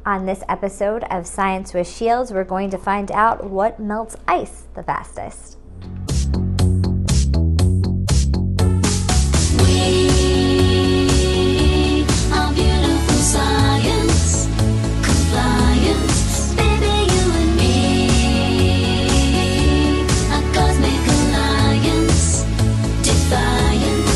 On this episode of Science with Shields, we're going to find out what melts ice the fastest. We are beautiful science, compliance, baby, you and me, a cosmic alliance, defiance.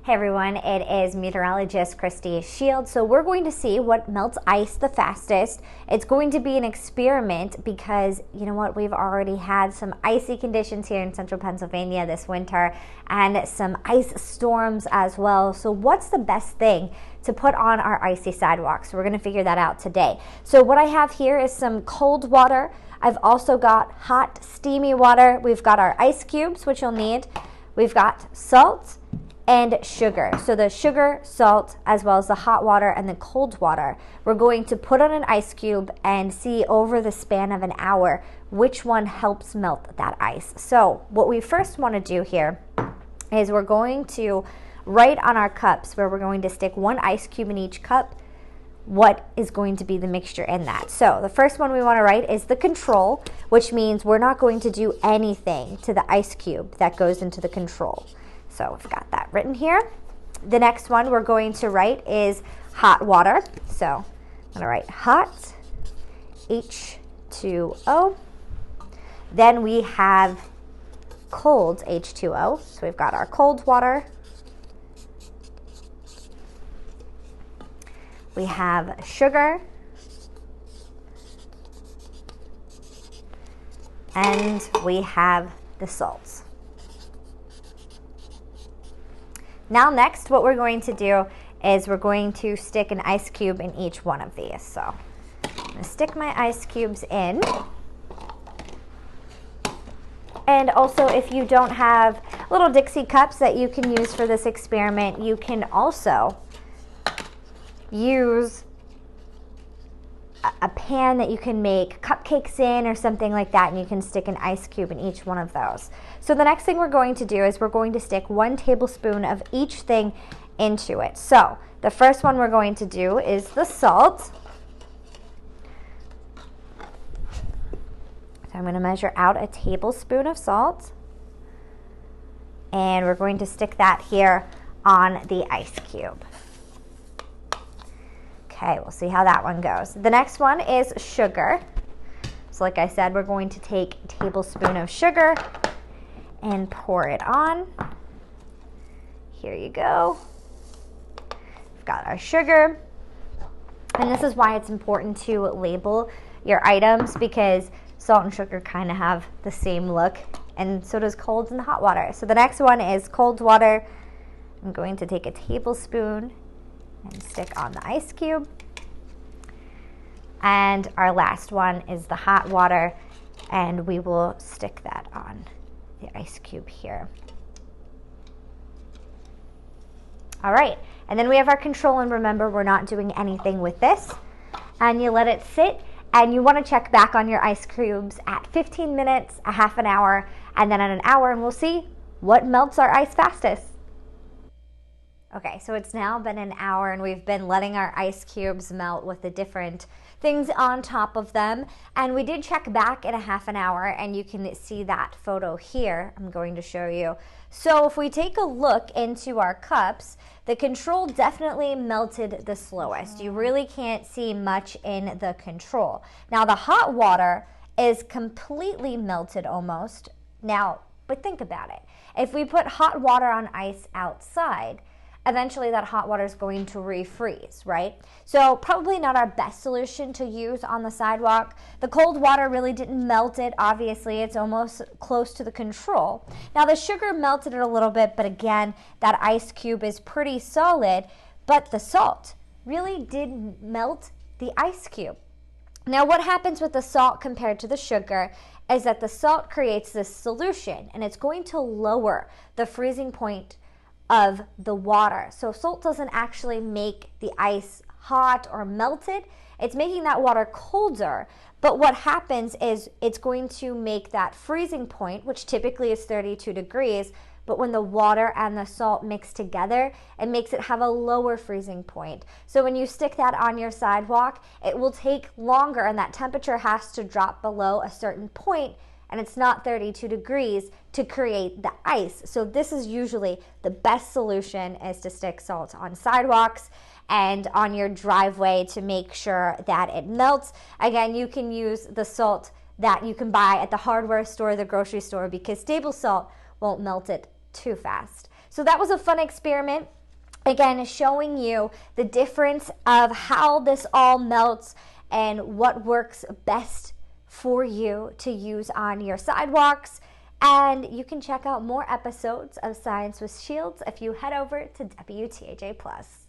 Hey everyone, it is meteorologist Christy Shields. So we're going to see what melts ice the fastest. It's going to be an experiment because, you know what, we've already had some icy conditions here in central Pennsylvania this winter and some ice storms as well. So what's the best thing to put on our icy sidewalks? So we're going to figure that out today. So what I have here is some cold water. I've also got hot, steamy water. We've got our ice cubes, which you'll need. We've got salt and sugar. So the sugar, salt, as well as the hot water and the cold water, we're going to put on an ice cube and see over the span of an hour which one helps melt that ice. So what we first want to do here is we're going to write on our cups, where we're going to stick one ice cube in each cup, what is going to be the mixture in that. So the first one we want to write is the control, which means we're not going to do anything to the ice cube that goes into the control. So we've got that written here. The next one we're going to write is hot water. So I'm going to write hot, H2O. Then we have cold, H2O. So we've got our cold water. We have sugar. And we have the salts. Now next, what we're going to do is we're going to stick an ice cube in each one of these. So I'm going to stick my ice cubes in. And also, if you don't have little Dixie cups that you can use for this experiment, you can also use a pan that you can make cupcakes in or something like that, and you can stick an ice cube in each one of those. So the next thing we're going to do is we're going to stick 1 tablespoon of each thing into it. So the first one we're going to do is the salt. So I'm going to measure out a tablespoon of salt, and we're going to stick that here on the ice cube. Okay, we'll see how that one goes. The next one is sugar. So like I said, we're going to take a tablespoon of sugar and pour it on. Here you go. We've got our sugar. And this is why it's important to label your items, because salt and sugar kind of have the same look, and so does cold and hot water. So the next one is cold water. I'm going to take a tablespoon and stick on the ice cube. And our last one is the hot water, and we will stick that on the ice cube here. All right, and then we have our control, and remember, we're not doing anything with this. And you let it sit, and you want to check back on your ice cubes at 15 minutes, a half an hour, and then at an hour, and we'll see what melts our ice fastest. Okay, so it's now been an hour, and we've been letting our ice cubes melt with the different things on top of them. And we did check back in a half an hour, and you can see that photo here. I'm going to show you. So if we take a look into our cups, the control definitely melted the slowest. You really can't see much in the control. Now the hot water is completely melted almost. Now, but think about it. If we put hot water on ice outside, eventually that hot water is going to refreeze, right? So probably not our best solution to use on the sidewalk. The cold water really didn't melt it, obviously. It's almost close to the control. Now the sugar melted it a little bit, but again, that ice cube is pretty solid, but the salt really did melt the ice cube. Now what happens with the salt compared to the sugar is that the salt creates this solution, and it's going to lower the freezing point of the water. So salt doesn't actually make the ice hot or melted. It's making that water colder. But what happens is it's going to make that freezing point, which typically is 32 degrees, but when the water and the salt mix together, it makes it have a lower freezing point. So when you stick that on your sidewalk, it will take longer, and that temperature has to drop below a certain point, and it's not 32 degrees to create the ice. So this is usually the best solution, is to stick salt on sidewalks and on your driveway to make sure that it melts. Again, you can use the salt that you can buy at the hardware store, the grocery store, because table salt won't melt it too fast. So that was a fun experiment. Again, showing you the difference of how this all melts and what works best for you to use on your sidewalks. And you can check out more episodes of Science with Shields if you head over to WTAJ Plus.